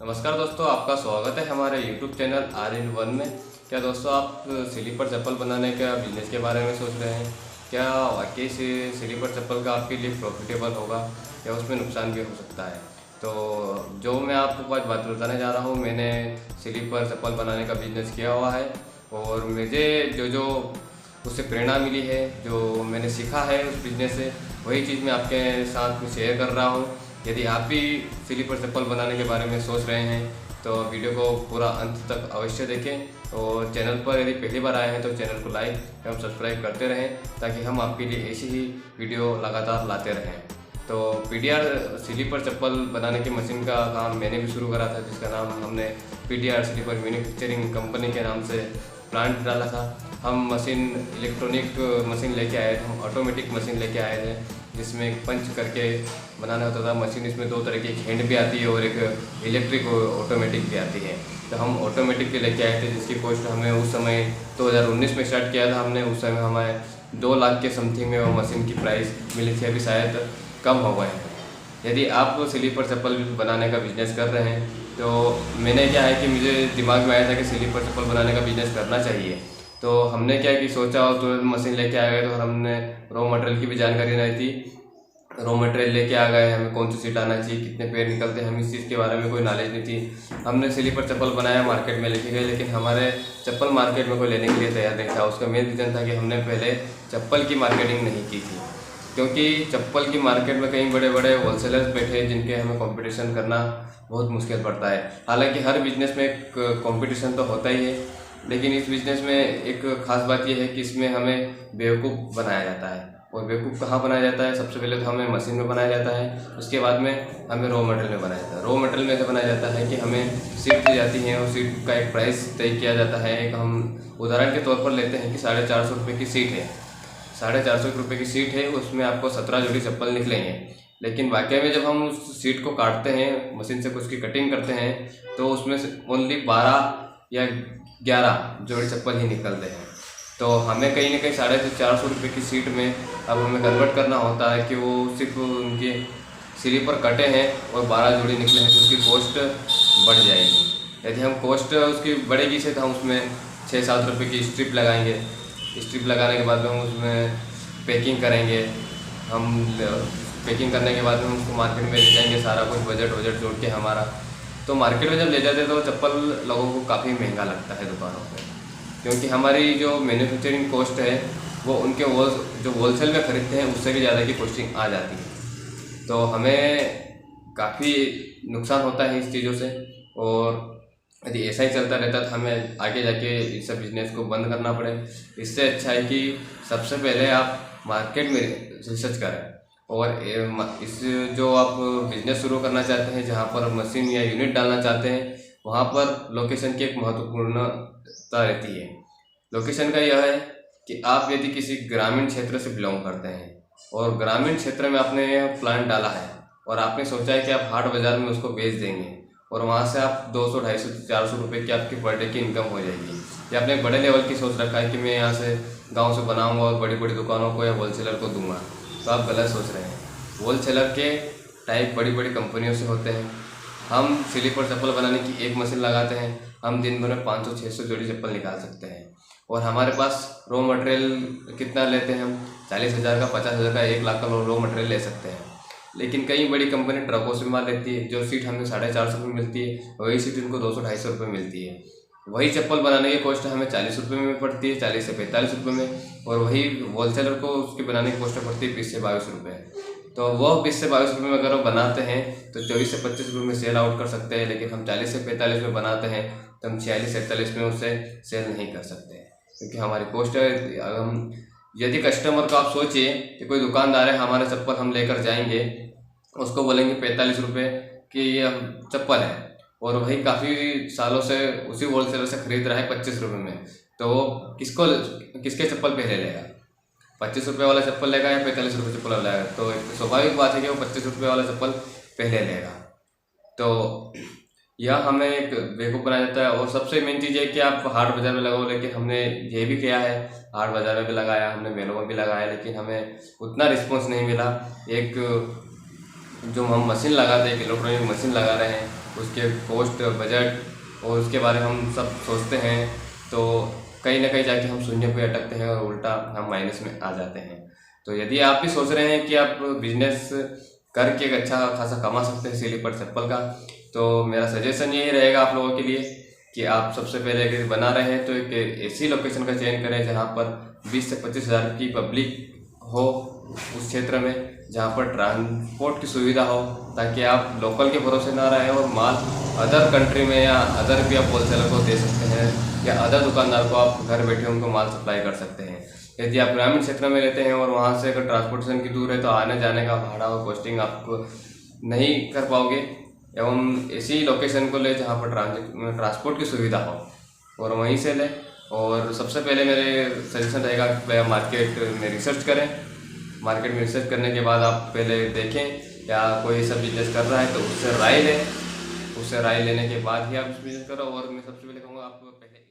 नमस्कार दोस्तों, आपका स्वागत है हमारे YouTube channel R in one में। क्या दोस्तों आप स्लीपर चप्पल बनाने का बिजनेस के बारे में सोच रहे हैं? क्या वाकई से स्लीपर चप्पल का आपके लिए प्रॉफिटेबल होगा या उसमें नुकसान भी हो सकता है? तो जो मैं आपको आज बात बताने जा रहा हूँ, मैंने स्लीपर चप्पल बनाने का बिजनेस किया हुआ है और मुझे जो जो उससे प्रेरणा मिली है, जो मैंने सीखा है उस बिजनेस से, वही चीज़ मैं आपके साथ में शेयर कर रहा हूँ। यदि आप भी स्लीपर चप्पल बनाने के बारे में सोच रहे हैं तो वीडियो को पूरा अंत तक अवश्य देखें और चैनल पर यदि पहली बार आए हैं तो चैनल को लाइक एवं सब्सक्राइब करते रहें ताकि हम आपके लिए ऐसी ही वीडियो लगातार लाते रहें। तो पीडीआर स्लीपर चप्पल बनाने की मशीन का काम मैंने भी शुरू करा था, जिसका नाम हमने पीडीआर स्लीपर मैन्युफैक्चरिंग कंपनी के नाम से प्लांट डाला था। हम मशीन इलेक्ट्रॉनिक मशीन लेके आए थे, हम ऑटोमेटिक मशीन लेके आए थे जिसमें पंच करके बनाना होता था। मशीन इसमें दो तरह की, एक हैंड भी आती है और एक इलेक्ट्रिक ऑटोमेटिक भी आती है। तो हम ऑटोमेटिक भी लेके आए थे जिसकी कॉस्ट हमें उस समय 2019 में स्टार्ट किया था हमने। उस समय हमें 2 लाख के समथिंग में वो मशीन की प्राइस मिली थी, अभी शायद कम हो गए हैं। यदि आप स्लीपर चप्पल बनाने का बिजनेस कर रहे हैं तो मैंने क्या है कि मुझे दिमाग में आया था कि स्लीपर चप्पल बनाने का बिजनेस करना चाहिए। तो हमने क्या कि सोचा और तुरंत मशीन लेके आ गए। तो हमने रॉ मटेरियल की भी जानकारी नहीं थी, रॉ मटेरियल लेके आ गए, हमें कौन सी सीट आना चाहिए, कितने पैर निकलते हैं, हमें इस चीज़ के बारे में कोई नॉलेज नहीं थी। हमने स्लीपर चप्पल बनाया, मार्केट में लेके गए, लेकिन हमारे चप्पल मार्केट में कोई लेने के लिए तैयार नहीं था। उसका मेन रीज़न था कि हमने पहले चप्पल की मार्केटिंग नहीं की थी, क्योंकि चप्पल की मार्केट में कई बड़े बड़े होलसेलर्स बैठे हैं जिनके हमें कंपटीशन करना बहुत मुश्किल पड़ता है। हालांकि हर बिजनेस में एक कंपटीशन तो होता ही है, लेकिन इस बिज़नेस में एक ख़ास बात यह है कि इसमें हमें बेवकूफ़ बनाया जाता है। और बेवकूफ़ कहाँ बनाया जाता है? सबसे पहले तो हमें मशीन में बनाया जाता है, उसके बाद में हमें रॉ मटेरियल में बनाया जाता है। रॉ मटेरियल में ऐसे बनाया जाता है कि हमें सीट दी जाती है और सीट का एक प्राइस तय किया जाता है। एक हम उदाहरण के तौर पर लेते हैं कि 450 रुपये की सीट है, 450 रुपये की सीट है, उसमें आपको 17 जोड़ी चप्पल निकलेंगे। लेकिन वाकई में जब हम उस सीट को काटते हैं, मशीन से कुछ की कटिंग करते हैं, तो उसमें से ओनली 12 या 11 जोड़ी चप्पल ही निकलते हैं। तो हमें कहीं ना कहीं 450 रुपये की सीट में अब हमें कन्वर्ट करना होता है कि वो सिर्फ उनके स्लीपर कटे हैं और 12 जोड़ी निकले हैं, तो उसकी कॉस्ट बढ़ जाएगी। यदि हम कॉस्ट उसकी बढ़ेगी से तो हम उसमें 6-7 रुपये की स्ट्रिप लगाएंगे। स्ट्रिप लगाने के बाद में हम उसमें पैकिंग करेंगे। हम पैकिंग करने के बाद में हम उसको मार्केट में ले जाएंगे, सारा कुछ बजट जोड़ के हमारा। तो मार्केट में जब ले जाते हैं तो चप्पल लोगों को काफ़ी महंगा लगता है दुकानों पे, क्योंकि हमारी जो मैन्युफैक्चरिंग कॉस्ट है वो उनके जो होलसेल में ख़रीदते हैं उससे भी ज़्यादा की कॉस्टिंग आ जाती है। तो हमें काफ़ी नुकसान होता है इस चीज़ों से, और यदि ऐसा ही चलता रहता तो हमें आगे जाके इस सब बिज़नेस को बंद करना पड़े। इससे अच्छा है कि सबसे पहले आप मार्केट में रिसर्च करें, और इस जो आप बिज़नेस शुरू करना चाहते हैं, जहाँ पर मशीन या यूनिट डालना चाहते हैं, वहाँ पर लोकेशन की एक महत्वपूर्णता रहती है। लोकेशन का यह है कि आप यदि किसी ग्रामीण क्षेत्र से बिलोंग करते हैं और ग्रामीण क्षेत्र में आपने प्लांट डाला है और आपने सोचा है कि आप हाट बाज़ार में उसको बेच देंगे और वहाँ से आप 200, 250, 400 रुपये की आपकी पर डे की इनकम हो जाएगी, या आपने बड़े लेवल की सोच रखा है कि मैं यहाँ से गांव से बनाऊंगा और बड़ी बड़ी दुकानों को या होलसेलर को दूंगा, तो आप गलत सोच रहे हैं। होलसेलर के टाइप बड़ी बड़ी कंपनियों से होते हैं। हम स्लीपर चप्पल बनाने की एक मशीन लगाते हैं, हम दिन भर में 500-600 जोड़ी चप्पल निकाल सकते हैं। और हमारे पास रॉ मटेरियल कितना लेते हैं हम? 40,000 का, 50,000 का, 1 लाख का रॉ मटेरियल ले सकते हैं। लेकिन कई बड़ी कंपनी ट्रकों से माल लेती है। जो सीट हमें 450 रुपये मिलती है, वही सीट इनको 200-250 रुपये मिलती है। वही चप्पल बनाने की कॉस्ट हमें 40 रुपये में पड़ती है, 40 से 45 रुपये में, और वही होलसेलर को उसके बनाने की कॉस्ट पड़ती है 20 से 22 रुपये। तो वो 20 से 22 रुपये में अगर वो बनाते हैं तो 24 से 25 रुपये में सेल आउट कर सकते हैं। लेकिन हम 40 से 45 में बनाते हैं तो हम 46-47 में उससे सेल नहीं कर सकते हैं, क्योंकि हमारी कॉस्ट है। हम यदि कस्टमर को आप सोचिए कि कोई दुकानदार है, हमारे चप्पल हम लेकर जाएंगे, उसको बोलेंगे 45 रुपये की ये चप्पल है, और वही काफ़ी सालों से उसी होलसेलर से खरीद रहा है 25 रुपये में, तो वो किसके चप्पल पहले लेगा? 25 रुपये वाला चप्पल लेगा या 45 रुपये चप्पल वाला लेगा? तो एक स्वाभाविक बात है कि वो 25 रुपये वाला चप्पल पहले लेगा। तो यह हमें एक बेवकूफ़ बनाया जाता है। और सबसे मेन चीज़ है कि आप हाट बाज़ार में लगाओ, लेकिन हमने ये भी किया है, हाट बाज़ार में भी लगाया, हमने मेलों में भी लगाया, लेकिन हमें उतना रिस्पॉन्स नहीं मिला। एक जो हम मशीन लगाते हैं, एक इलेक्ट्रॉनिक मशीन लगा रहे हैं, उसके कॉस्ट बजट और उसके बारे में हम सब सोचते हैं, तो कहीं ना कहीं जाके हम शून्य पे अटकते हैं और उल्टा हम माइनस में आ जाते हैं। तो यदि आप भी सोच रहे हैं कि आप बिजनेस करके एक अच्छा खासा कमा सकते हैं स्लीपर चप्पल का, तो मेरा सजेशन यही रहेगा आप लोगों के लिए कि आप सबसे पहले अगर बना रहे हैं तो एक ऐसी लोकेशन का चयन करें जहां पर 20 से 25 हज़ार की पब्लिक हो उस क्षेत्र में, जहां पर ट्रांसपोर्ट की सुविधा हो, ताकि आप लोकल के भरोसे ना रहें और माल अदर कंट्री में या अदर भी आप होलसेलर को दे सकते हैं या अदर दुकानदार को आप घर बैठे उनको माल सप्लाई कर सकते हैं। यदि आप ग्रामीण क्षेत्र में रहते हैं और वहाँ से अगर ट्रांसपोर्टेशन की दूर है तो आने जाने का भाड़ा और कॉस्टिंग आपको नहीं कर पाओगे, एवं ऐसी लोकेशन को ले जहाँ पर ट्रांसपोर्ट की सुविधा हो और वहीं से लें। और सबसे पहले मेरे सजेशन रहेगा कि मार्केट में रिसर्च करें। मार्केट में रिसर्च करने के बाद आप पहले देखें या कोई सब बिजनेस कर रहा है तो उससे राय लें। उससे राय लेने के बाद ही आप बिजनेस करो। और मैं सबसे पहले कहूँगा आप पहले